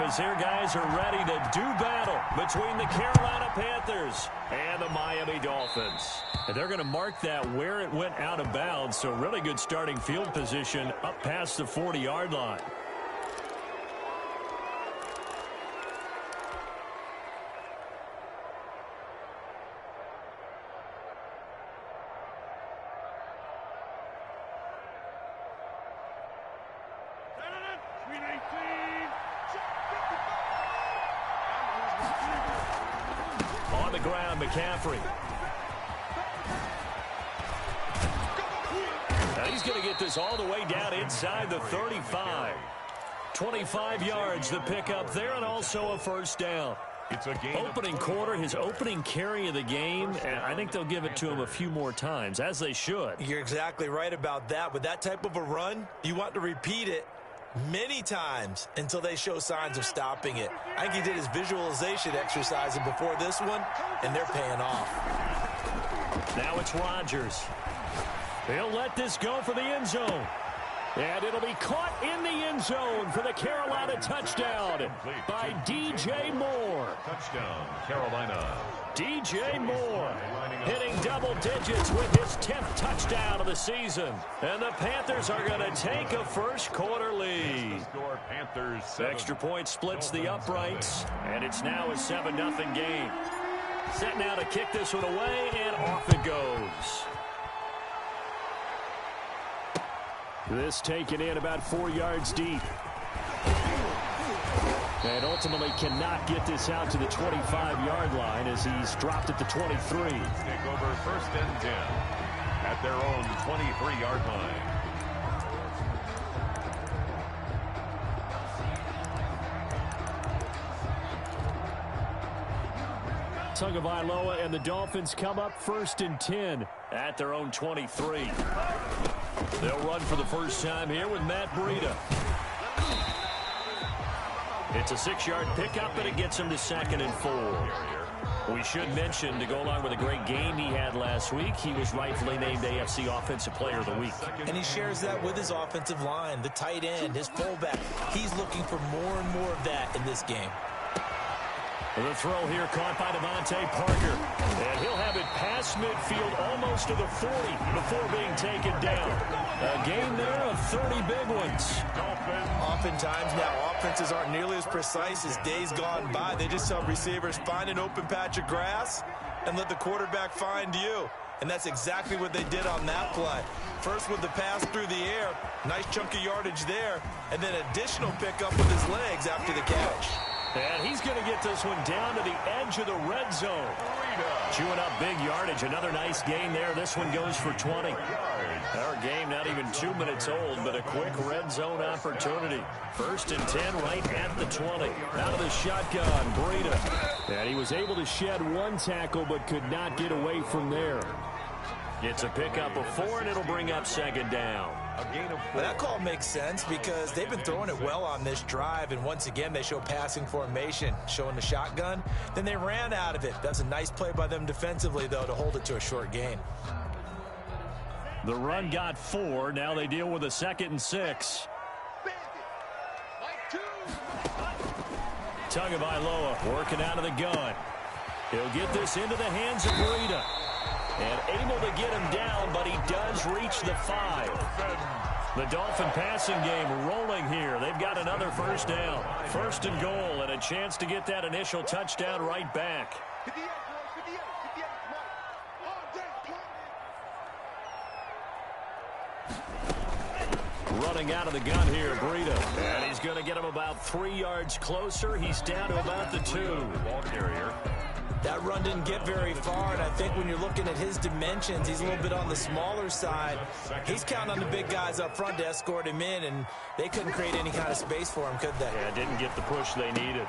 as here guys are ready to do battle between the Carolina Panthers and the Miami Dolphins. And they're going to mark that where it went out of bounds, so really good starting field position up past the 40-yard line. On the ground, McCaffrey. Now he's going to get this all the way down inside the 35. 25 yards the pickup there, and also a first down. It's a game opening quarter, his opening carry of the game, and I think they'll give it to him a few more times, as they should. You're exactly right about that. With that type of a run, you want to repeat it many times until they show signs of stopping it. I think he did his visualization exercises before this one, and they're paying off. Now it's Rodgers. He'll let this go for the end zone. And it'll be caught in the end zone for the Carolina touchdown by DJ Moore. Touchdown, Carolina. DJ Moore hitting double digits with his 10th touchdown of the season. And the Panthers are going to take a first quarter lead. Panthers 7. Extra point splits the uprights, and it's now a 7-0 game. Set now to kick this one away, and off it goes. This taken in about 4 yards deep. And ultimately cannot get this out to the 25-yard line as he's dropped at the 23. Take over first and 10 at their own 23-yard line. Tagovailoa and the Dolphins come up first and 10 at their own 23. They'll run for the first time here with Matt Breida. It's a 6-yard pickup, and it gets him to 2nd and 4. We should mention, to go along with a great game he had last week, he was rightfully named AFC Offensive Player of the Week. And he shares that with his offensive line, the tight end, his fullback. He's looking for more and more of that in this game. The throw here caught by Devontae Parker. And he'll have it past midfield almost to the 40 before being taken down. A game there of 30 big ones. Oftentimes now offenses aren't nearly as precise as days gone by. They just help receivers find an open patch of grass and let the quarterback find you. And that's exactly what they did on that play. First with the pass through the air, nice chunk of yardage there, and then additional pickup with his legs after the catch. And he's going to get this one down to the edge of the red zone. Chewing up big yardage. Another nice gain there. This one goes for 20. Our game not even 2 minutes old, but a quick red zone opportunity. First and 10 right at the 20. Out of the shotgun, Breida. And he was able to shed one tackle, but could not get away from there. It's a pickup of 4, and it'll bring up 2nd down. Well, that call makes sense because they've been throwing it well on this drive, and once again they show passing formation, showing the shotgun. Then they ran out of it. That's a nice play by them defensively, though, to hold it to a short gain. The run got 4. Now they deal with a 2nd and 6. Tagovailoa working out of the gun. He'll get this into the hands of Breida. And able to get him down, but he does reach the 5. The Dolphin passing game rolling here. They've got another first down. First and goal, and a chance to get that initial touchdown right back. Running out of the gun here, Breida. And he's going to get him about 3 yards closer. He's down to about the 2. Ball carrier. That run didn't get very far, and I think when you're looking at his dimensions, he's a little bit on the smaller side. He's counting on the big guys up front to escort him in, and they couldn't create any kind of space for him, could they? Yeah, didn't get the push they needed.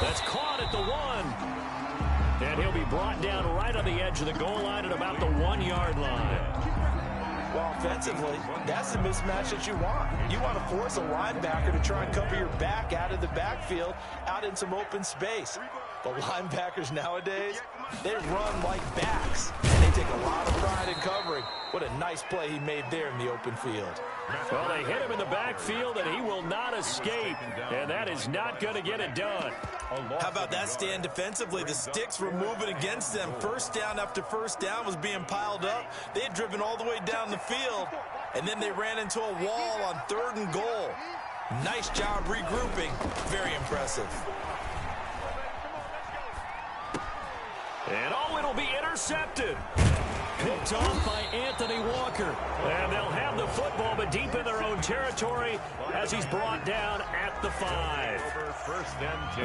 That's caught at the 1. And he'll be brought down right on the edge of the goal line at about the 1-yard line. Well, offensively, that's the mismatch that you want. You want to force a linebacker to try and cover your back out of the backfield, out in some open space. But linebackers nowadays, they run like backs, and they take a lot of pride in covering. What a nice play he made there in the open field. Well, they hit him in the backfield, and he will not escape. And that is not going to get it done. How about that stand defensively? The sticks were moving against them. First down after first down was being piled up. They had driven all the way down the field, and then they ran into a wall on 3rd and goal. Nice job regrouping. Very impressive. And it'll be intercepted. Picked off by Anthony Walker. And they'll have the football, but deep in their own territory as he's brought down at the 5.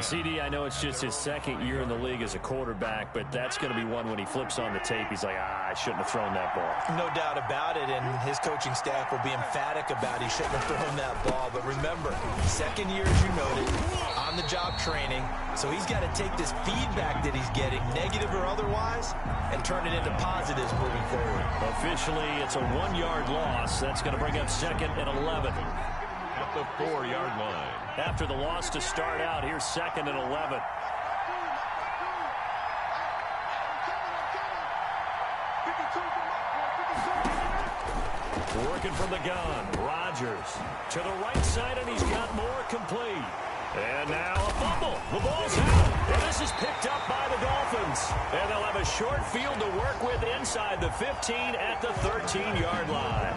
CD, I know it's just his 2nd year in the league as a quarterback, but that's going to be one when he flips on the tape. He's like, I shouldn't have thrown that ball. No doubt about it, and his coaching staff will be emphatic about he shouldn't have thrown that ball. But remember, 2nd year, as you noted, on-the-job training, so he's got to take this feedback that he's getting, negative or otherwise, and turn it into positives moving forward. Officially, it's a 1-yard loss. That's going to bring up 2nd and 11. At the 4-yard line. After the loss to start out, here's 2nd and 11. Working from the gun, Rodgers to the right side, and he's got more complete. And now a fumble. The ball's out. And this is picked up by the Dolphins. And they'll have a short field to work with inside the 15 at the 13-yard line.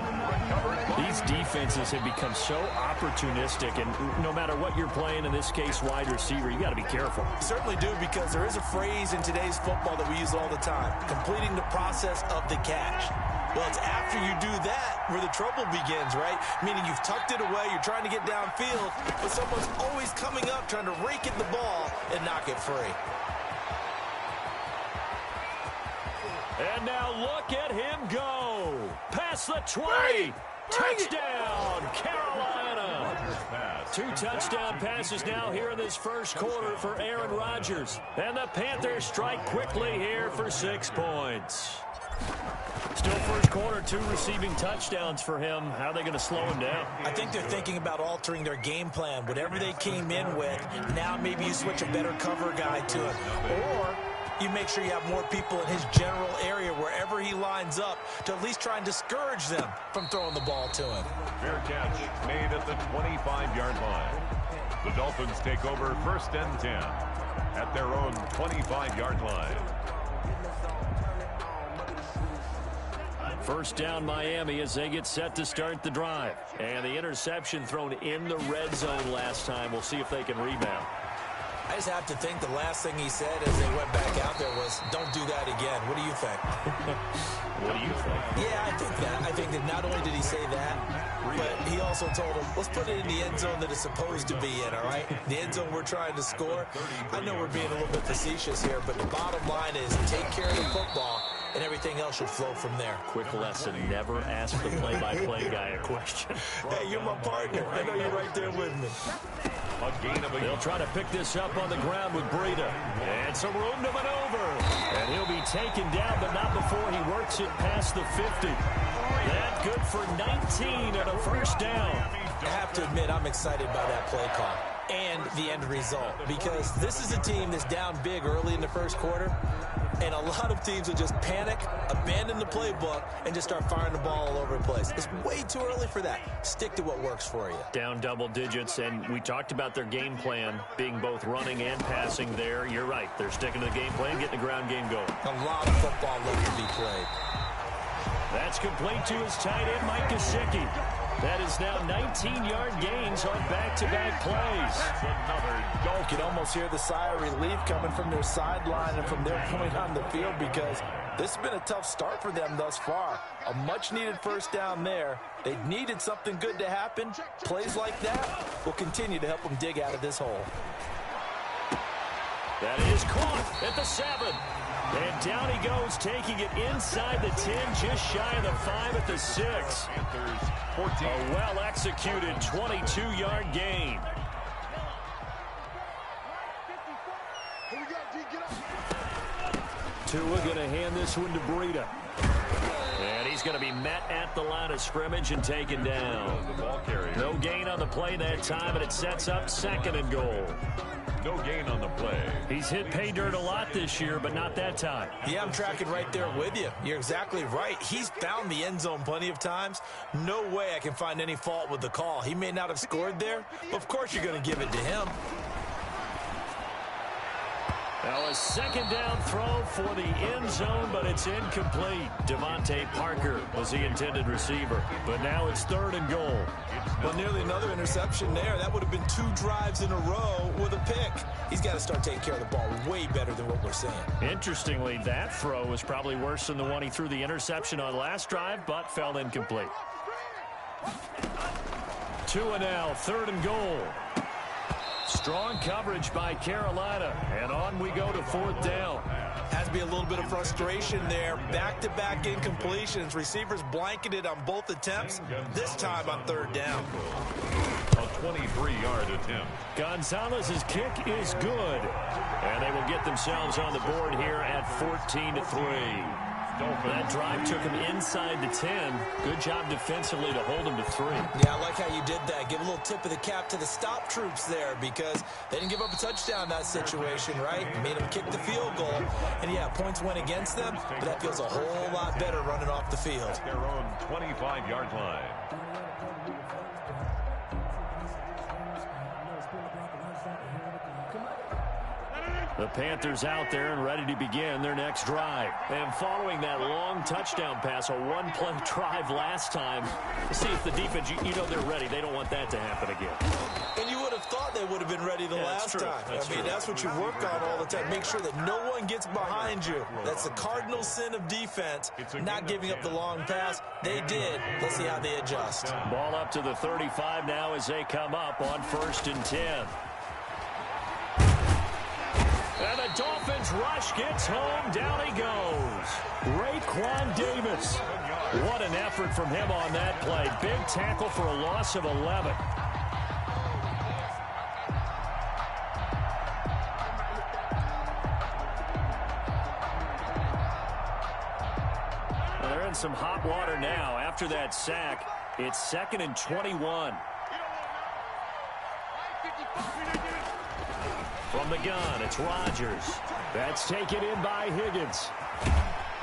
These defenses have become so opportunistic, and no matter what you're playing, in this case wide receiver, you got to be careful. You certainly do, because there is a phrase in today's football that we use all the time, completing the process of the catch. Well, it's after you do that where the trouble begins, right? Meaning you've tucked it away, you're trying to get downfield, but someone's always coming up trying to rake at the ball and knock it free. And now look at him go. Past the 20. Touchdown, Carolina. 2 touchdown passes now here in this first quarter for Aaron Rodgers. And the Panthers strike quickly here for 6 points. Still first quarter, 2 receiving touchdowns for him. How are they going to slow him down? I think they're thinking about altering their game plan. Whatever they came in with, now maybe you switch a better cover guy to him. Or you make sure you have more people in his general area wherever he lines up to at least try and discourage them from throwing the ball to him. Fair catch made at the 25-yard line. The Dolphins take over 1st and 10 at their own 25-yard line. First down Miami as they get set to start the drive. And the interception thrown in the red zone last time. We'll see if they can rebound. I just have to think the last thing he said as they went back out there was, don't do that again. What do you think? What do you think? Yeah, I think that. I think that not only did he say that, but he also told him, let's put it in the end zone that it's supposed to be in, all right? The end zone we're trying to score. I know we're being a little bit facetious here, but the bottom line is take care of the football, and everything else should flow from there. Quick lesson, never ask the play-by-play guy a question. Hey, you're my partner. I know you're right there with me. They'll try to pick this up on the ground with Breida. And some room to maneuver. And he'll be taken down, but not before he works it past the 50. That good for 19 and a first down. I have to admit, I'm excited by that play call and the end result, because this is a team that's down big early in the first quarter, and a lot of teams will just panic, abandon the playbook, and just start firing the ball all over the place. It's way too early for that. Stick to what works for you. Down double digits, and we talked about their game plan being both running and passing there. You're right. They're sticking to the game plan, getting the ground game going. A lot of football left to be played. That's complete to his tight end, Mike Gesicki. That is now 19-yard gains on back-to-back plays. You can almost hear the sigh of relief coming from their sideline and from their point on the field, because this has been a tough start for them thus far. A much-needed first down there. They needed something good to happen. Plays like that will continue to help them dig out of this hole. That is caught at the 7. And down he goes, taking it inside the 10, just shy of the 5 at the 6. A well-executed 22-yard gain. Tua going to hand this one to Breida. And he's going to be met at the line of scrimmage and taken down. No gain on the play that time, and it sets up 2nd and goal. No gain on the play. He's hit pay dirt a lot this year, but not that time. Yeah, I'm tracking right there with you. You're exactly right. He's found the end zone plenty of times. No way I can find any fault with the call. He may not have scored there, but of course you're going to give it to him. Now a second down throw for the end zone, but it's incomplete. Devontae Parker was the intended receiver, but now it's 3rd and goal. Well, nearly another interception there. That would have been 2 drives in a row with a pick. He's got to start taking care of the ball way better than what we're seeing. Interestingly, that throw was probably worse than the one he threw the interception on last drive, but fell incomplete. 2 and now, 3rd and goal. Strong coverage by Carolina, and on we go to 4th down. Has to be a little bit of frustration there. Back-to-back incompletions. Receivers blanketed on both attempts, this time on 3rd down. A 23-yard attempt. Gonzalez's kick is good, and they will get themselves on the board here at 14-3. That drive took him inside the 10. Good job defensively to hold him to 3. Yeah, I like how you did that. Give a little tip of the cap to the stop troops there because they didn't give up a touchdown in that situation, right? Made them kick the field goal. And, yeah, points went against them, but that feels a whole lot better running off the field. Their own 25-yard line. The Panthers out there and ready to begin their next drive. And following that long touchdown pass, a one-play drive last time, to see if the defense, you know they're ready. They don't want that to happen again. And you would have thought they would have been ready the last time. That's what you work on all the time. Make sure that no one gets behind you. That's the cardinal sin of defense, not giving up the long pass. They did. Let's see how they adjust. Ball up to the 35 now as they come up on 1st and 10. And the Dolphins rush gets home. Down he goes. Raekwon Davis. What an effort from him on that play. Big tackle for a loss of 11. They're in some hot water now. After that sack, it's 2nd and 21. From the gun, it's Rodgers. That's taken in by Higgins.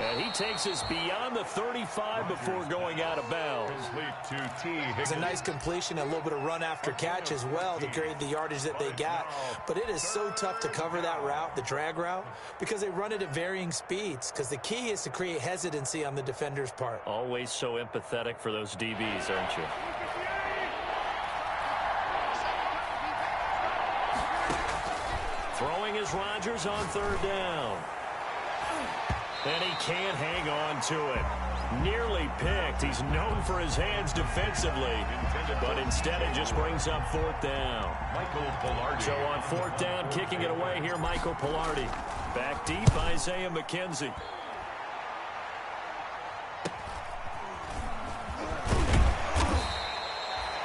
And he takes us beyond the 35 before going out of bounds. It's a nice completion, a little bit of run after catch as well to create the yardage that they got. But it is so tough to cover that route, the drag route, because they run it at varying speeds. Because the key is to create hesitancy on the defender's part. Always so empathetic for those DBs, aren't you? Throwing is Rodgers on 3rd down. And he can't hang on to it. Nearly picked. He's known for his hands defensively. But instead it just brings up 4th down. So on 4th down, kicking it away here, Michael Pilardi. Back deep, Isaiah McKenzie.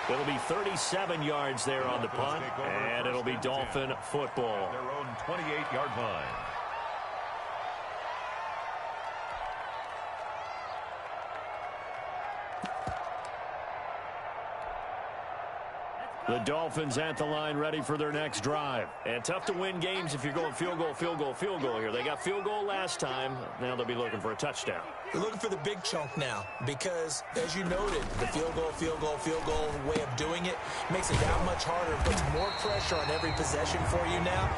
It'll be 37 yards there on the punt, and it'll be Dolphin football. Their own 28-yard line. The Dolphins at the line ready for their next drive. And tough to win games if you're going field goal, field goal, field goal here. They got field goal last time. Now they'll be looking for a touchdown. They're looking for the big chunk now because, as you noted, the field goal way of doing it makes it that much harder. Puts more pressure on every possession for you now.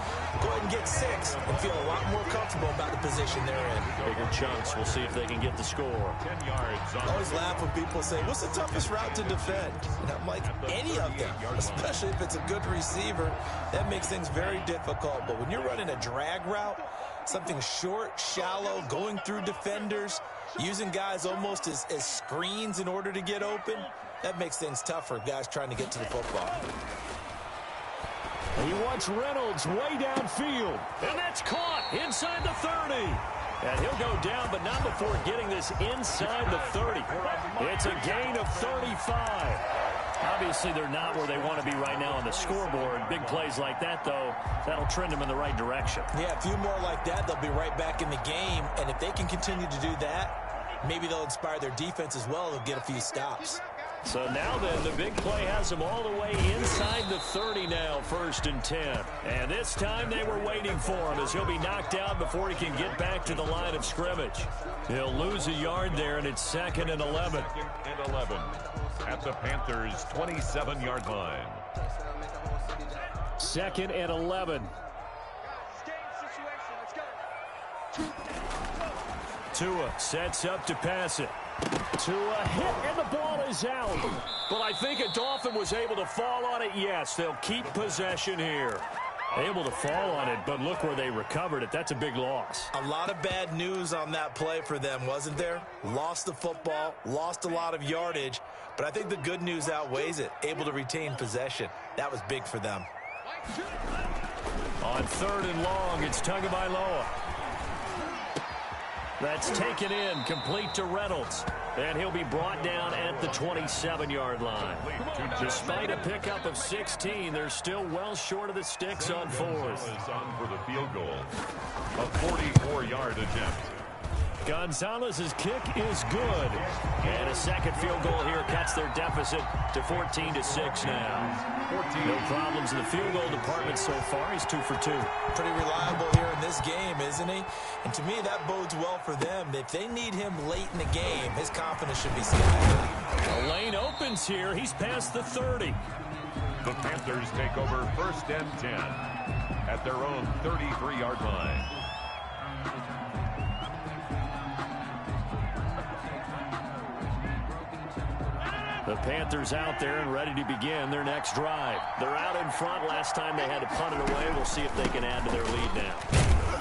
Go ahead and get 6 and feel a lot more comfortable about the position they're in. Bigger chunks. We'll see if they can get the score. 10 yards. I always laugh when people say, what's the toughest route to defend? And I'm like, any of them, especially if it's a good receiver. That makes things very difficult. But when you're running a drag route, something short, shallow, going through defenders, using guys almost as screens in order to get open, that makes things tough for guys trying to get to the football. He wants Reynolds way downfield. And that's caught inside the 30. And he'll go down, but not before getting this inside the 30. It's a gain of 35. Obviously, they're not where they want to be right now on the scoreboard. Big plays like that, though, that'll trend them in the right direction. Yeah, a few more like that, they'll be right back in the game. And if they can continue to do that, maybe they'll inspire their defense as well. They'll get a few stops. So now then, the big play has them all the way inside the 30 now, 1st and 10. And this time they were waiting for him as he'll be knocked down before he can get back to the line of scrimmage. He'll lose a yard there, and it's 2nd and 11. 2nd and 11 at the Panthers' 27-yard line. 2nd and 11. Tua sets up to pass it. Tua hit, and the ball is out. But I think a Dolphin was able to fall on it. Yes, they'll keep possession here. Able to fall on it, but look where they recovered it. That's a big loss. A lot of bad news on that play for them, wasn't there? Lost the football, lost a lot of yardage, but I think the good news outweighs it. Able to retain possession. That was big for them. On 3rd and long, it's Tagovailoa. That's taken in, complete to Reynolds. And he'll be brought down at the 27-yard line. Despite a pickup of 16, they're still well short of the sticks on 4th. On for the field goal. A 44-yard attempt. Gonzalez's kick is good. And a second field goal here cuts their deficit to 14-6 now. No problems in the field goal department so far. He's 2 for 2. Pretty reliable here in this game, isn't he? And to me, that bodes well for them. If they need him late in the game, his confidence should be sky high. The lane opens here. He's past the 30. The Panthers take over 1st and 10 at their own 33-yard line. The Panthers out there and ready to begin their next drive. They're out in front. Last time they had to punt it away. We'll see if they can add to their lead now.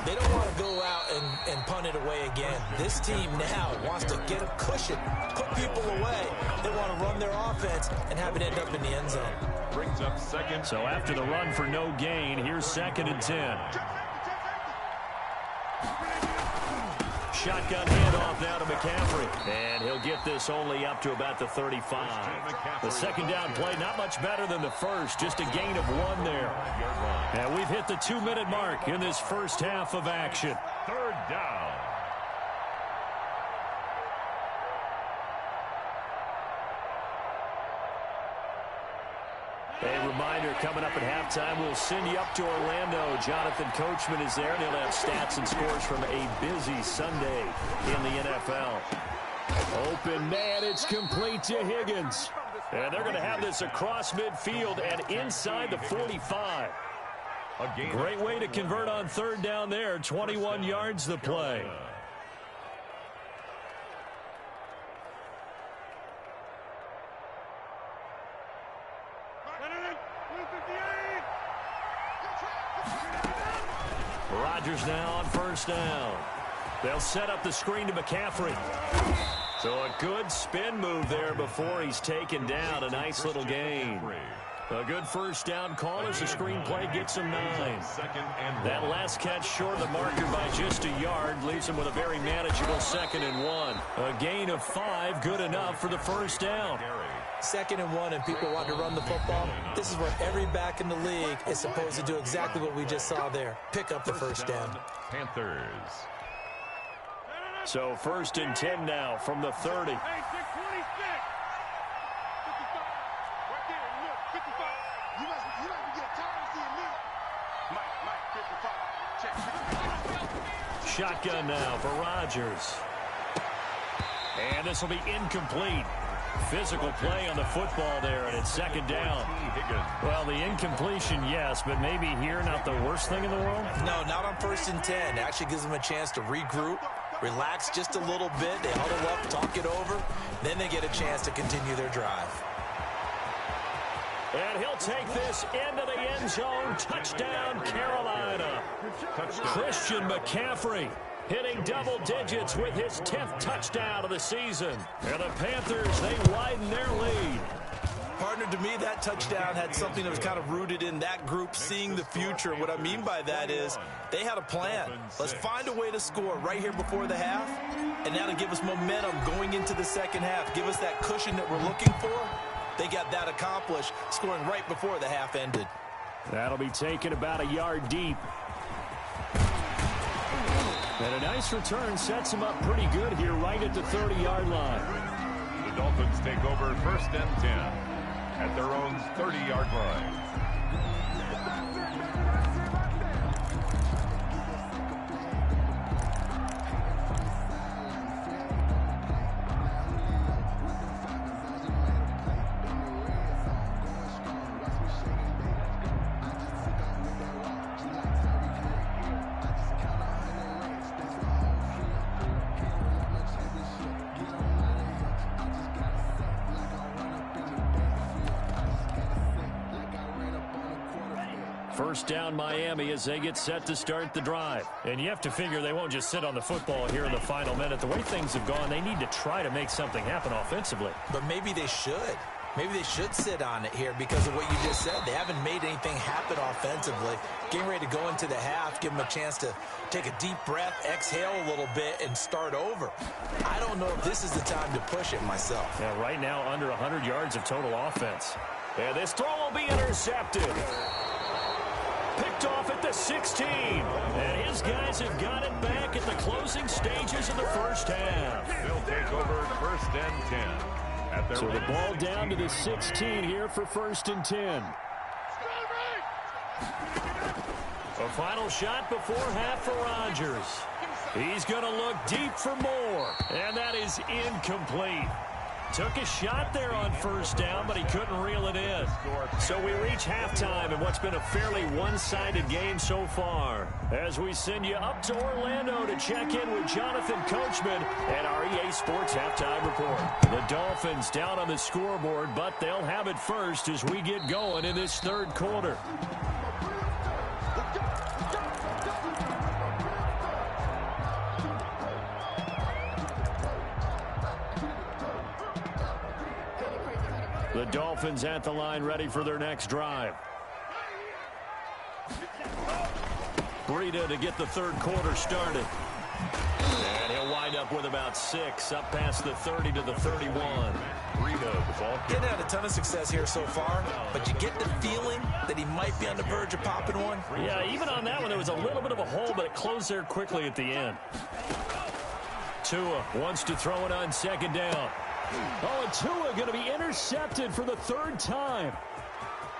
They don't want to go out and punt it away again. This team now wants to get a cushion, put people away. They want to run their offense and have it end up in the end zone. Brings up 2nd. So after the run for no gain, here's 2nd and 10. Shotgun handoff now to McCaffrey. And he'll get this only up to about the 35. The second down play, not much better than the first. Just a gain of 1 there. And we've hit the 2-minute mark in this first half of action. 3rd down. A reminder, coming up at halftime, we'll send you up to Orlando. Jonathan Coachman is there, and he'll have stats and scores from a busy Sunday in the NFL. Open man, it's complete to Higgins. And they're going to have this across midfield and inside the 45. Great way to convert on 3rd down there. 21 yards the play. Rodgers now on 1st down. They'll set up the screen to McCaffrey. So a good spin move there before he's taken down. A nice little gain. A good 1st down call as the screenplay gets him 9. That last catch short of the marker by just a yard leaves him with a very manageable 2nd and 1. A gain of 5, good enough for the 1st down. 2nd and 1 and people want to run the football. This is what every back in the league is supposed to do, exactly what we just saw there. Pick up the 1st down. Panthers. So 1st and 10 now from the 30. Shotgun now for Rodgers. And this will be incomplete. Physical play on the football there, and it's 2nd down. Well, the incompletion, yes, but maybe here not the worst thing in the world? No, not on 1st and 10. It actually gives them a chance to regroup, relax just a little bit. They huddle up, talk it over. Then they get a chance to continue their drive. And he'll take this into the end zone. Touchdown, Carolina. Christian McCaffrey hitting double digits with his 10th touchdown of the season. And the Panthers, they widen their lead. Partner, to me, that touchdown had something that was kind of rooted in that group seeing the future. What I mean by that is they had a plan. Let's find a way to score right here before the half. And now to give us momentum going into the second half, give us that cushion that we're looking for. They got that accomplished, scoring right before the half ended. That'll be taken about a yard deep. And a nice return sets him up pretty good here right at the 30-yard line. The The Dolphins take over 1st and 10 at their own 30-yard line. First down Miami as they get set to start the drive. And you have to figure they won't just sit on the football here in the final minute. The way things have gone, they need to try to make something happen offensively. But maybe they should. Maybe they should sit on it here because of what you just said. They haven't made anything happen offensively. Getting ready to go into the half, give them a chance to take a deep breath, exhale a little bit, and start over. I don't know if this is the time to push it myself. Yeah, right now under 100 yards of total offense. And this throw will be intercepted. Picked off at the 16. And his guys have got it back at the closing stages of the first half. They'll take over 1st and 10. So the ball down to the 16 here for 1st and 10. A final shot before half for Rodgers. He's going to look deep for more. And that is incomplete. Took a shot there on 1st down, but he couldn't reel it in. So we reach halftime in what's been a fairly one-sided game so far. As we send you up to Orlando to check in with Jonathan Coachman and our EA Sports Halftime Report. The Dolphins down on the scoreboard, but they'll have it first as we get going in this third quarter. The Dolphins at the line ready for their next drive. Breida to get the third quarter started. And he'll wind up with about 6 up past the 30 to the 31. Breida, the ball. Getting had a ton of success here so far, but you get the feeling that he might be on the verge of popping one. Yeah, even on that one, there was a little bit of a hole, but it closed there quickly at the end. Tua wants to throw it on 2nd down. Oh, and Tua going to be intercepted for the 3rd time.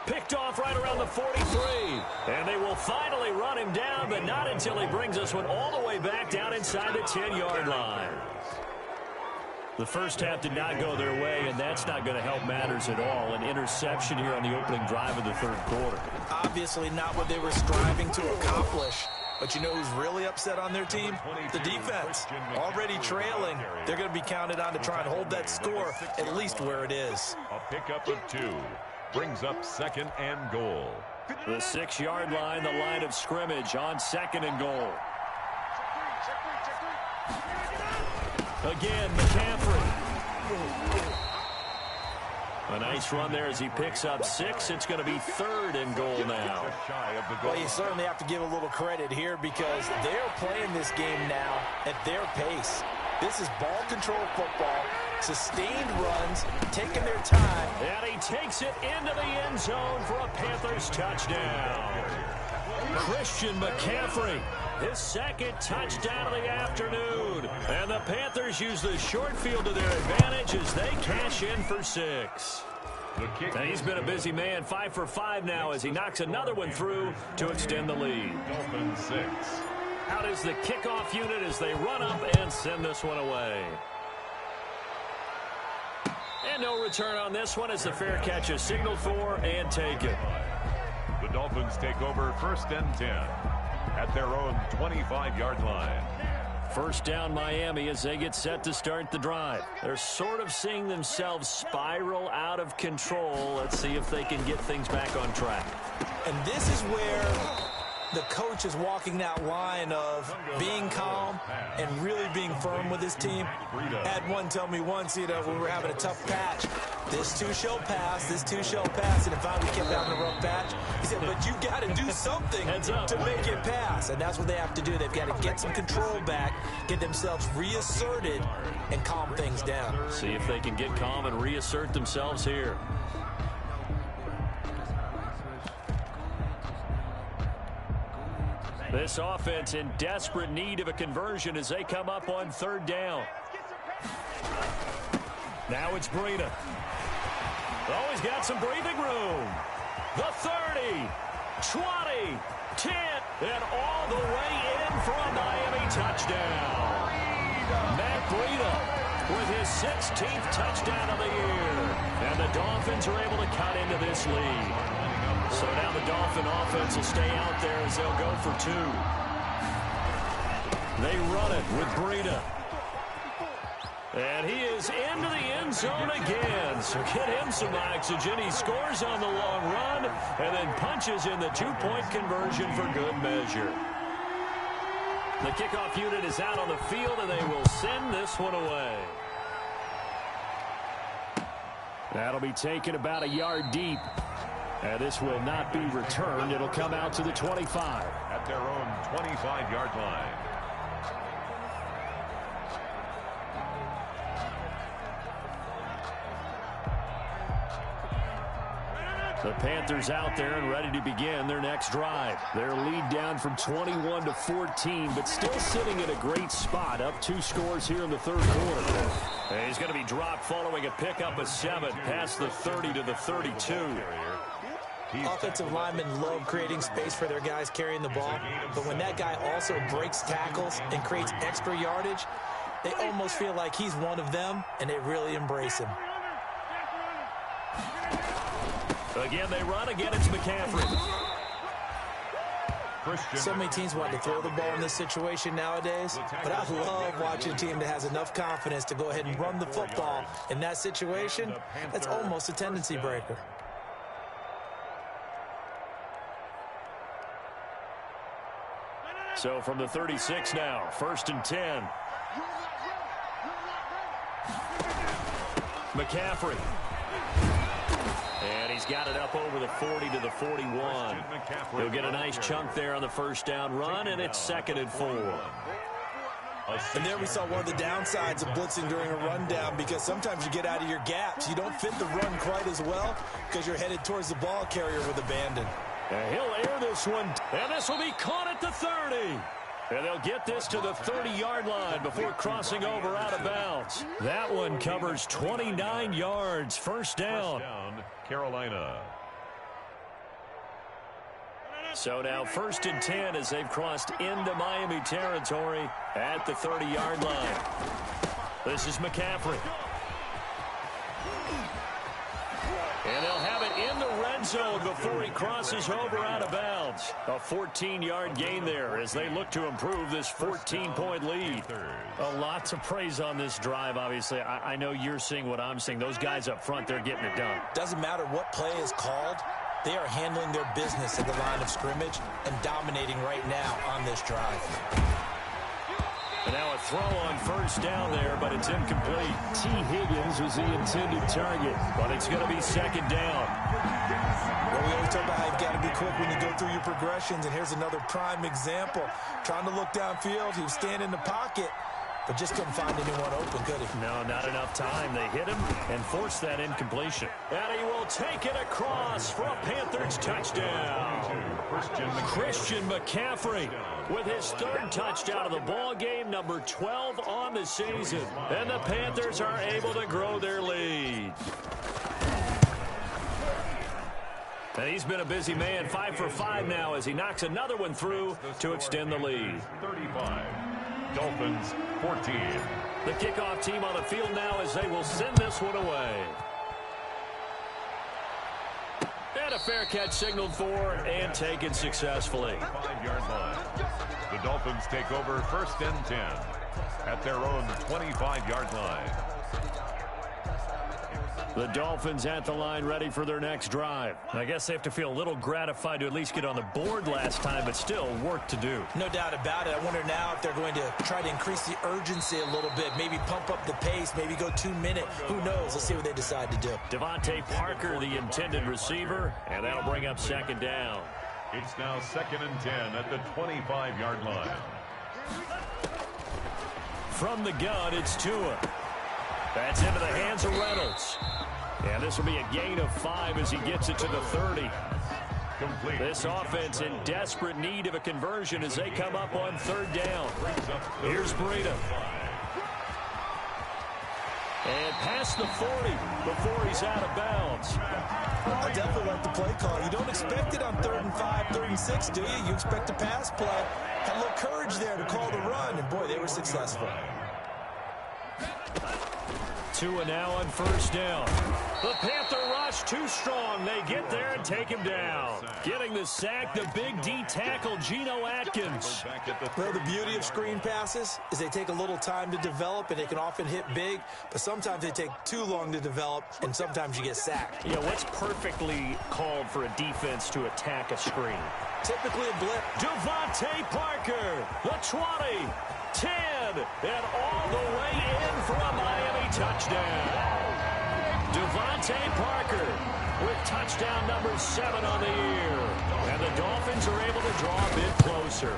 Picked off right around the 43. And they will finally run him down, but not until he brings this one all the way back down inside the 10-yard line. The first half did not go their way, and that's not going to help matters at all. An interception here on the opening drive of the third quarter. Obviously not what they were striving to accomplish. But you know who's really upset on their team? The defense. Already trailing. They're going to be counted on to try and hold that score at least where it is. A pickup of 2 brings up 2nd and goal. The 6-yard line, the line of scrimmage on 2nd and goal. Again, McCaffrey. A nice run there as he picks up 6. It's going to be 3rd and goal now. Well, you certainly have to give a little credit here because they're playing this game now at their pace. This is ball control football, sustained runs, taking their time. And he takes it into the end zone for a Panthers touchdown. Christian McCaffrey, his 2nd touchdown of the afternoon. And the Panthers use the short field to their advantage as they cash in for 6. And he's been a busy man, 5 for 5 now as he knocks another one through to extend the lead. Dolphins 6. Out is the kickoff unit as they run up and send this one away. And no return on this one as the fair catch is signaled for and taken. The Dolphins take over 1st and 10 at their own 25-yard line. First down Miami as they get set to start the drive. They're sort of seeing themselves spiral out of control. Let's see if they can get things back on track. And this is where the coach is walking that line of being calm and really being firm with his team. Had one tell me once, you know, when we were having a tough patch, this too shall pass, this too shall pass, and if I kept having a rough patch, he said, but you got to do something to make it pass, and that's what they have to do. They've got to get some control back, get themselves reasserted, and calm things down. See if they can get calm and reassert themselves here. This offense in desperate need of a conversion as they come up on 3rd down. Now it's Breida. Oh, he's got some breathing room. The 30, 20, 10, and all the way in for a Miami touchdown. Matt Breida with his 16th touchdown of the year. And the Dolphins are able to cut into this lead. So now the Dolphin offense will stay out there as they'll go for 2. They run it with Breida. And he is into the end zone again. So get him some oxygen. He scores on the long run and then punches in the 2-point conversion for good measure. The kickoff unit is out on the field, and they will send this one away. That'll be taken about a yard deep. And this will not be returned. It'll come out to the 25. At their own 25-yard line. The Panthers out there and ready to begin their next drive. Their lead down from 21 to 14, but still sitting in a great spot. Up 2 scores here in the third quarter. And he's going to be dropped following a pickup of 7 past the 30 to the 32. Offensive linemen love creating space for their guys carrying the ball, but when that guy also breaks tackles and creates extra yardage, they almost feel like he's one of them, and they really embrace him. Again, they run. Again, it's McCaffrey. So many teams want to throw the ball in this situation nowadays, but I love watching a team that has enough confidence to go ahead and run the football. In that situation, that's almost a tendency breaker. So from the 36 now, 1st and 10. McCaffrey. And he's got it up over the 40 to the 41. He'll get a nice chunk there on the first down run, and it's 2nd and 4. And there we saw one of the downsides of blitzing during a rundown, because sometimes you get out of your gaps. You don't fit the run quite as well because you're headed towards the ball carrier with abandon. And he'll air this one, and this will be caught at the 30. And they'll get this to the 30-yard line before crossing over out of bounds. That one covers 29 yards. First down. Carolina. So now 1st and 10 as they've crossed into Miami territory at the 30-yard line. This is McCaffrey. And they'll have it in the red zone before he crosses over out of bounds. A 14-yard gain there as they look to improve this 14-point lead. A lot to praise on this drive, obviously. I know you're seeing what I'm seeing. Those guys up front, they're getting it done. Doesn't matter what play is called. They are handling their business at the line of scrimmage and dominating right now on this drive. And now a throw on first down there, but it's incomplete. T. Higgins was the intended target, but it's going to be 2nd down. Well, we always talk about how you've got to be quick when you go through your progressions, and here's another prime example. Trying to look downfield, he was standing in the pocket, but just couldn't find anyone open, could he? No, not enough time. They hit him and forced that incompletion. And he will take it across for a Panthers touchdown. Christian McCaffrey with his 3rd touchdown of the ball game, number 12 on the season. And the Panthers are able to grow their lead. And he's been a busy man, 5 for 5 now as he knocks another one through to extend the lead. 35. Dolphins 14. The kickoff team on the field now as they will send this one away. And a fair catch signaled for and taken successfully. 5-yard line. The Dolphins take over 1st and 10 at their own 25-yard line. The Dolphins at the line ready for their next drive. I guess they have to feel a little gratified to at least get on the board last time, but still work to do. No doubt about it. I wonder now if they're going to try to increase the urgency a little bit, maybe pump up the pace, maybe go 2-minute. Who knows? Let's see what they decide to do. Devontae Parker, the intended receiver, and that'll bring up 2nd down. It's now 2nd and 10 at the 25-yard line. From the gun, it's Tua. That's into the hands of Reynolds. And this will be a gain of 5 as he gets it to the 30. Complete. This offense in desperate need of a conversion as they come up on 3rd down. Here's Breida. And past the 40 before he's out of bounds. I definitely like the play call. You don't expect it on 3rd and 5, 3rd and 6, do you? You expect a pass play. Had a little courage there to call the run, and boy, they were successful. 2 and now on 1st down. The Panther rush too strong. They get there and take him down. Getting the sack, the big D tackle, Geno Atkins. Well, the beauty of screen passes is they take a little time to develop, and they can often hit big, but sometimes they take too long to develop, and sometimes you get sacked. Yeah, what's perfectly called for a defense to attack a screen? Typically a blitz. Devontae Parker, the 20, 10, and all the way in for a Miami touchdown. Devontae Parker with touchdown number 7 on the year. And the Dolphins are able to draw a bit closer.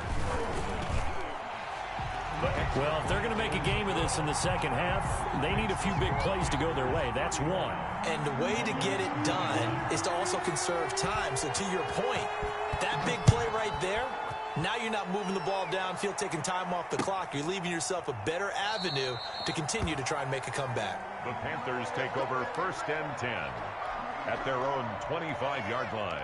Well, if they're going to make a game of this in the second half, they need a few big plays to go their way. That's one. And the way to get it done is to also conserve time. So to your point, that big play right there, now you're not moving the ball downfield, taking time off the clock. You're leaving yourself a better avenue to continue to try and make a comeback. The Panthers take over 1st and 10 at their own 25-yard line.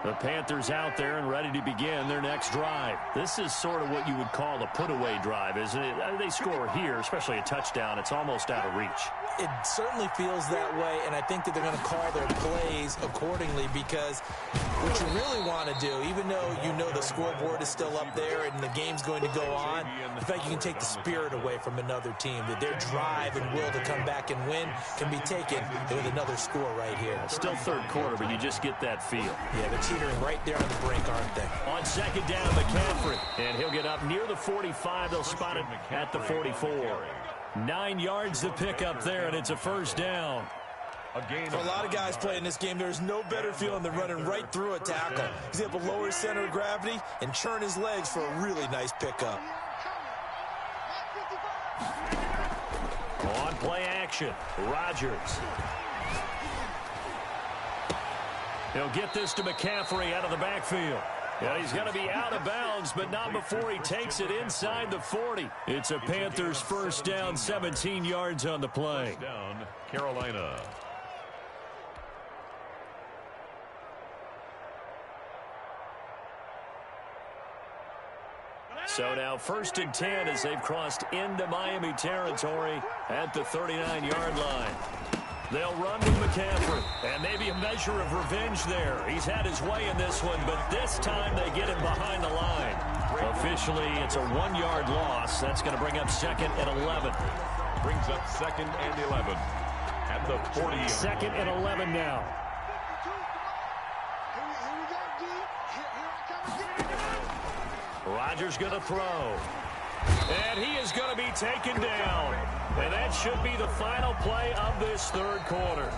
The Panthers out there and ready to begin their next drive. This is sort of what you would call a put-away drive, isn't it? They score here, especially a touchdown. It's almost out of reach. It certainly feels that way, and I think that they're going to call their plays accordingly, because what you really want to do, even though you know the scoreboard is still up there and the game's going to go on, the fact you can take the spirit away from another team, that their drive and will to come back and win can be taken with another score right here. Still 3rd quarter, but you just get that feel. Yeah, they're teetering right there on the brink, aren't they? On 2nd down, McCaffrey, and he'll get up near the 45. They'll spot it at the 44. 9 yards to pick up there, and it's a 1st down. For a lot of guys playing this game, there's no better feeling than running right through a tackle. He's able to lower his center of gravity and churn his legs for a really nice pickup. On play action, Rodgers. He'll get this to McCaffrey out of the backfield. And he's going to be out of bounds, but not before he takes it inside the 40. It's a Panthers 1st down, 17 yards on the play. 1st down, Carolina. So now 1st and 10 as they've crossed into Miami territory at the 39-yard line. They'll run with McCaffrey, and maybe a measure of revenge there. He's had his way in this one, but this time they get him behind the line. Officially, it's a 1-yard loss. That's going to bring up 2nd and 11. Brings up 2nd and 11 at the 40. 2nd and 11 now. Rodgers going to throw. And he is going to be taken down. And that should be the final play of this 3rd quarter.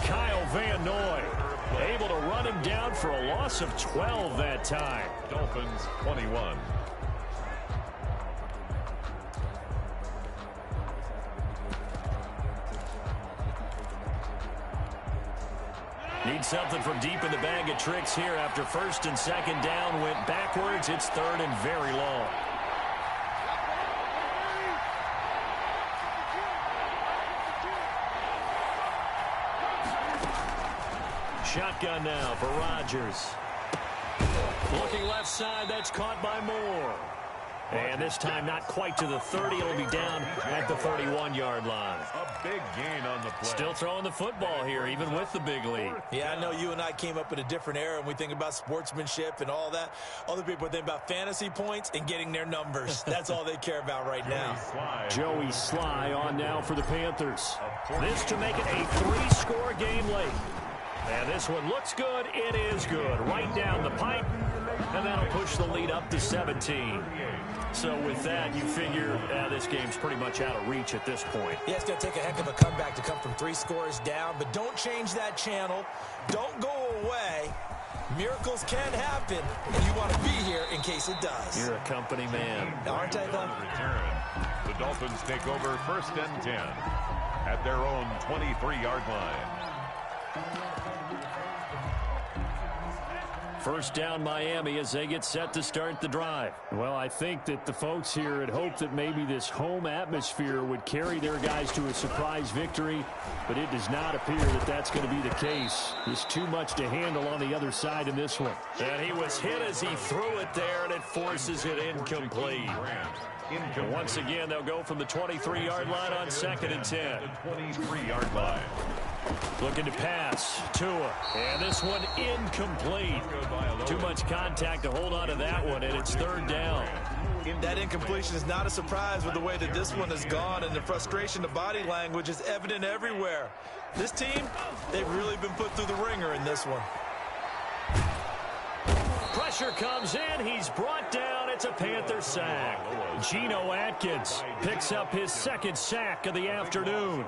Kyle Van Noy able to run him down for a loss of 12 that time. Dolphins 21. Need something from deep in the bag of tricks here after 1st and 2nd down went backwards. It's 3rd and very long. Shotgun now for Rodgers. Looking left side, that's caught by Moore. And this time not quite to the 30. It'll be down at the 31-yard line. A big gain on the play. Still throwing the football here, even with the big lead. Yeah, I know you and I came up in a different era, and we think about sportsmanship and all that. Other people think about fantasy points and getting their numbers. That's all they care about right now. Joey Sly on now for the Panthers. This to make it a 3-score game late. And this one looks good. It is good. Right down the pipe. And that'll push the lead up to 17. So with that, you figure this game's pretty much out of reach at this point. Yeah, it's going to take a heck of a comeback to come from 3 scores down. But don't change that channel. Don't go away. Miracles can happen, and you want to be here in case it does. You're a company man. Aren't I, though? Return. The Dolphins take over 1st and 10 at their own 23-yard line. First down Miami as they get set to start the drive. Well, I think that the folks here had hoped that maybe this home atmosphere would carry their guys to a surprise victory, but it does not appear that that's going to be the case. There's too much to handle on the other side in this one. And he was hit as he threw it there, and it forces it incomplete. And once again, they'll go from the 23-yard line on 2nd and 10. The 23-yard line. Looking to pass. Tua. And this one incomplete. Too much contact to hold on to that one, and it's 3rd down. That incompletion is not a surprise with the way that this one has gone, and the frustration, the body language is evident everywhere. This team, they've really been put through the ringer in this one. Pressure comes in. He's brought down. It's a Panther sack. Geno Atkins picks up his 2nd sack of the afternoon.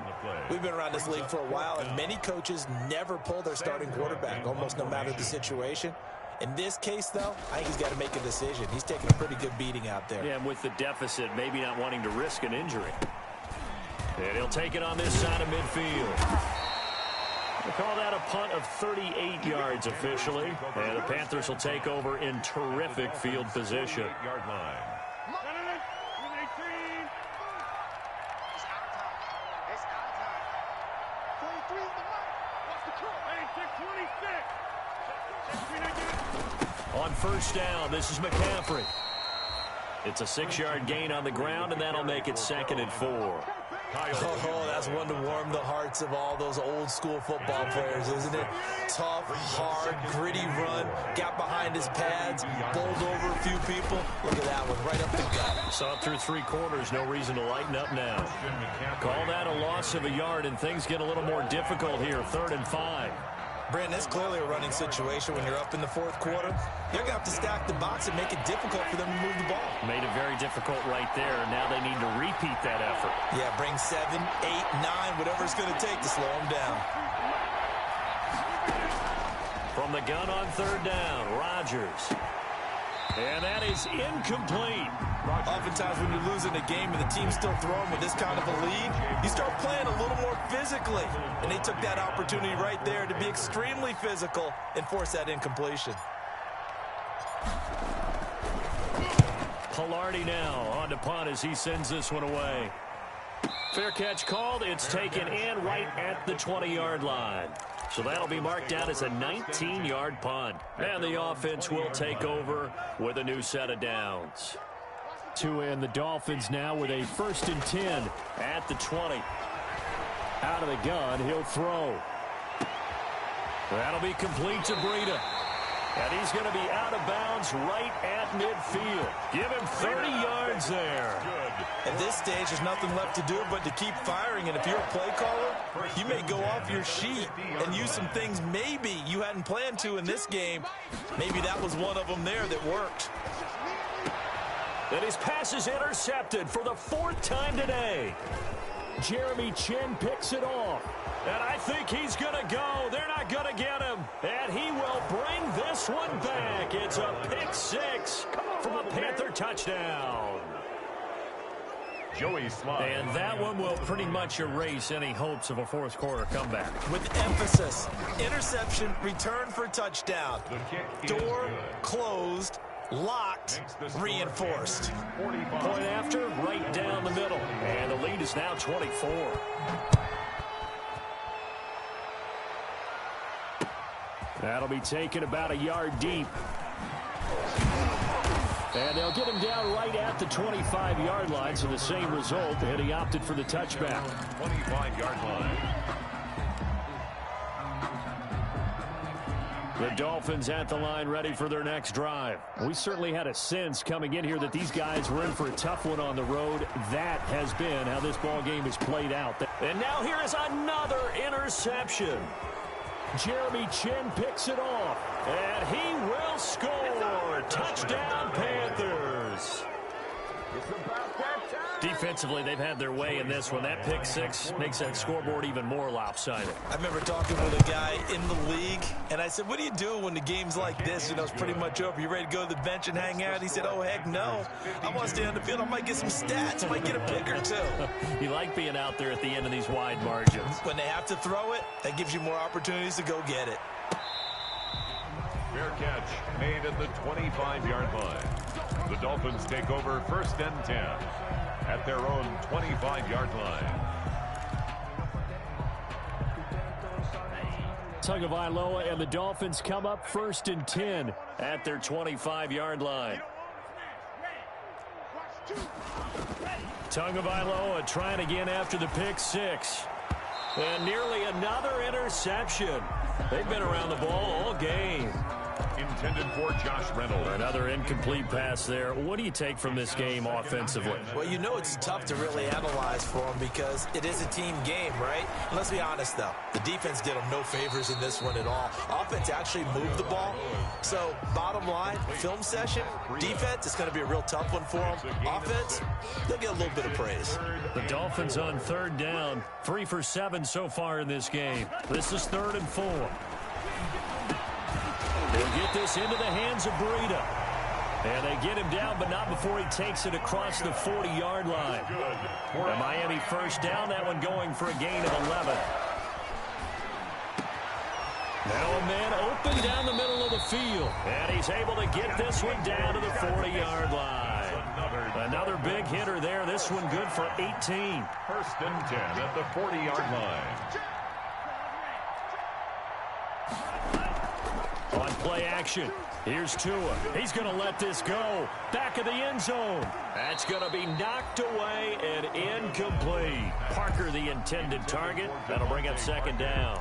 We've been around this league for a while, and many coaches never pull their starting quarterback, almost no matter the situation. In this case, though, I think he's got to make a decision. He's taking a pretty good beating out there. Yeah, and with the deficit, maybe not wanting to risk an injury. And he'll take it on this side of midfield. We'll call that a punt of 38 yards officially. And the Panthers will take over in terrific field position. 8-yard line. On first down, this is McCaffrey. It's a 6-yard gain on the ground, and that'll make it 2nd and 4. Oh, that's one to warm the hearts of all those old-school football players, isn't it? Tough, hard, gritty run, got behind his pads, bowled over a few people. Look at that one, right up the gut. Saw it through 3 quarters, no reason to lighten up now. Call that a loss of a yard, and things get a little more difficult here, 3rd and 5. Brandon, it's clearly a running situation when you're up in the 4th quarter. They're going to have to stack the box and make it difficult for them to move the ball. Made it very difficult right there. Now they need to repeat that effort. Yeah, bring 7, 8, 9, whatever it's going to take to slow them down. From the gun on 3rd down, Rodgers. And that is incomplete. Oftentimes when you're losing a game and the team's still throwing with this kind of a lead, you start playing a little more physically. And they took that opportunity right there to be extremely physical and force that incompletion. Pilardi now on to punt as he sends this one away. Fair catch called. It's taken in right at the 20-yard line. So that'll be marked down as a 19-yard punt. And the offense will take over with a new set of downs. Tua and the Dolphins now with a 1st and 10 at the 20. Out of the gun, he'll throw. That'll be complete to Breida. And he's going to be out of bounds right at midfield. Give him 30 yards there. At this stage, there's nothing left to do but to keep firing. And if you're a play caller, you may go off your sheet and use some things maybe you hadn't planned to in this game. Maybe that was one of them there that worked. And his pass is intercepted for the 4th time today. Jeremy Chin picks it off. And I think he's going to go. They're not going to get him. And he will bring this one back. It's a pick 6 from a Panther touchdown. Joey Slye. And that one will pretty much erase any hopes of a 4th quarter comeback. With emphasis, interception, return for touchdown. Door closed, locked, reinforced. Point after, right down the middle. And the lead is now 24. That'll be taken about a yard deep. And they'll get him down right at the 25-yard line, so the same result, and he opted for the touchback. 25-yard line. The Dolphins at the line ready for their next drive. We certainly had a sense coming in here that these guys were in for a tough one on the road. That has been how this ball game has played out. And now here is another interception. Jeremy Chin picks it off. And he will score. Touchdown, Panthers. Defensively, they've had their way in this one. That pick 6 makes that scoreboard even more lopsided. I remember talking with a guy in the league, and I said, what do you do when the game's like this? You know, it's pretty much over. You ready to go to the bench and hang out? He said, oh, heck no. I want to stay on the field. I might get some stats. I might get a pick or two. You like being out there at the end of these wide margins. When they have to throw it, that gives you more opportunities to go get it. Fair catch made at the 25-yard line. The Dolphins take over 1st and 10 at their own 25-yard line. Tagovailoa and the Dolphins come up 1st and 10 at their 25-yard line. Tagovailoa trying again after the pick six. And nearly another interception. They've been around the ball all game. Intended for Josh Reynolds. Another incomplete pass there. What do you take from this game offensively? Well, you know it's tough to really analyze for them because it is a team game, right? And let's be honest, though. The defense did them no favors in this one at all. Offense actually moved the ball. So, bottom line, film session, defense, it's going to be a real tough one for them. Offense, they'll get a little bit of praise. The Dolphins on 3rd down. 3 for 7 so far in this game. This is 3rd and 4. They'll get this into the hands of Breida. And they get him down, but not before he takes it across the 40-yard line. A Miami 1st down, that one going for a gain of 11. Now a man open down the middle of the field. And he's able to get this one down to the 40-yard line. Another big hitter there. This one good for 18. 1st and 10 at the 40-yard line. On play action, here's Tua. He's going to let this go. Back of the end zone. That's going to be knocked away and incomplete. Parker, the intended target. That'll bring up 2nd down.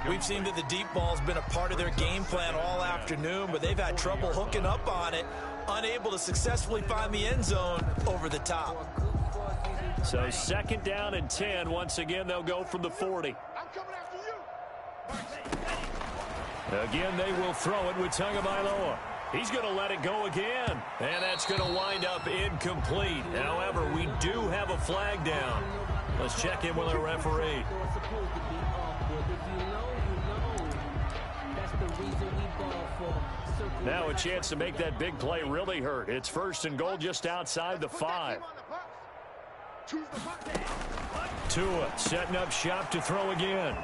We've seen that the deep ball's been a part of their game plan all afternoon, but they've had trouble hooking up on it, unable to successfully find the end zone over the top. So 2nd down and 10. Once again, they'll go from the 40. Again, they will throw it with Tagovailoa. He's going to let it go again. And that's going to wind up incomplete. However, we do have a flag down. Let's check in with our referee. Now a chance to make that big play really hurt. It's 1st and goal just outside the 5. Tua setting up shop to throw again.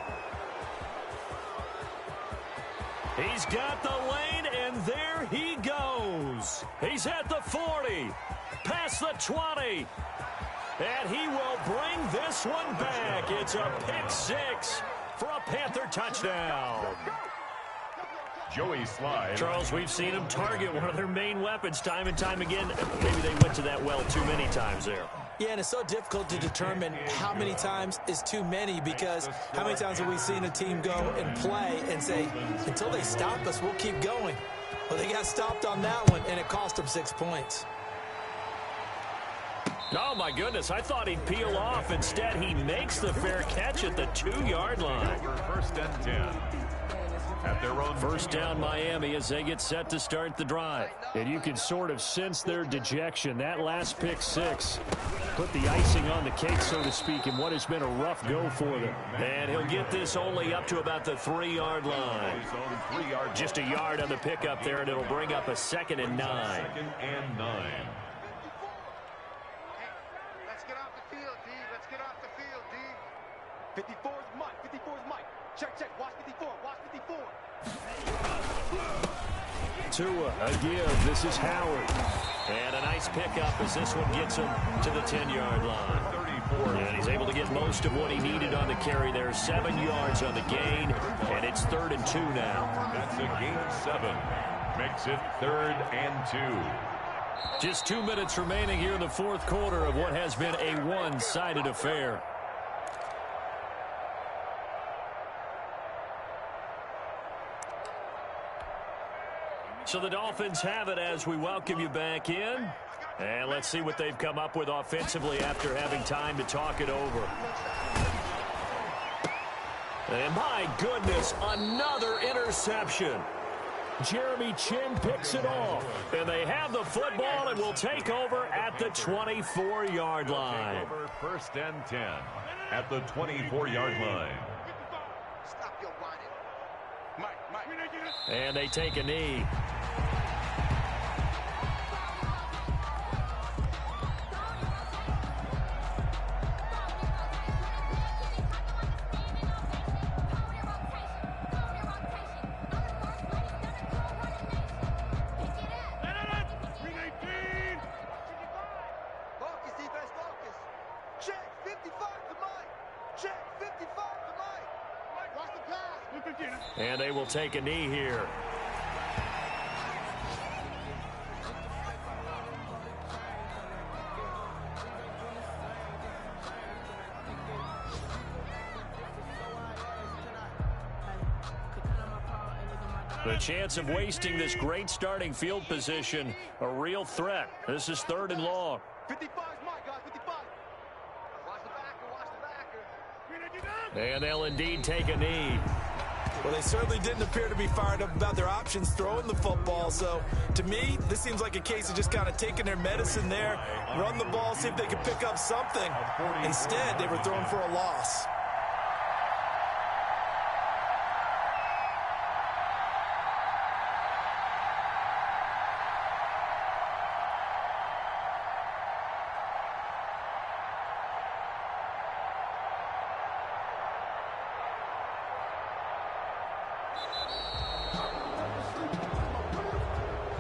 He's got the lane, and there he goes. He's at the 40, past the 20, and he will bring this one back. It's a pick six for a Panther touchdown. Joey Slide. Charles, we've seen him target one of their main weapons time and time again. Maybe they went to that well too many times there. Yeah, and it's so difficult to determine how many times is too many because how many times have we seen a team go and play and say, until they stop us, we'll keep going. Well, they got stopped on that one, and it cost them 6 points. Oh, my goodness. I thought he'd peel off. Instead, he makes the fair catch at the 2-yard line. 1st and 10. At their own 1st down Miami as they get set to start the drive. And you can sort of sense their dejection. That last pick six put the icing on the cake, so to speak, in what has been a rough go for them. And he'll get this only up to about the 3-yard line. Just a yard on the pickup there, and it'll bring up a 2nd and 9. 2nd and 9. Let's get off the field, D. Let's get off the field, D. 54 is Mike. 54 is Mike. Check, check. Watch 54. Watch 54. Tua, a give. This is Howard. And a nice pickup as this one gets him to the 10-yard line. 34. And he's able to get most of what he needed on the carry there. 7 yards on the gain, and it's 3rd and 2 now. That's a gain of 7. Makes it 3rd and 2. Just 2 minutes remaining here in the 4th quarter of what has been a one-sided affair. So the Dolphins have it as we welcome you back in. And let's see what they've come up with offensively after having time to talk it over. And my goodness, another interception. Jeremy Chin picks it off. And they have the football and will take over at the 24-yard line. Take over 1st and 10 at the 24-yard line. Stop your whining. Mike. And they take a knee. And they will take a knee here. The chance of wasting this great starting field position, a real threat. This is 3rd and long. 55 is mine, guys, 55. Watch the backer. And they'll indeed take a knee. Well, they certainly didn't appear to be fired up about their options throwing the football. So, to me, this seems like a case of just kind of taking their medicine there, run the ball, see if they can pick up something. Instead, they were throwing for a loss.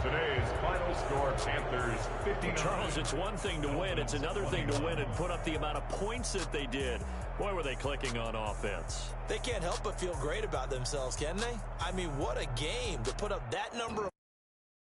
Today's final score, Panthers 59. Charles, it's one thing to win. It's another thing to win and put up the amount of points that they did. Boy, were they clicking on offense. They can't help but feel great about themselves, can they? I mean, what a game to put up that number of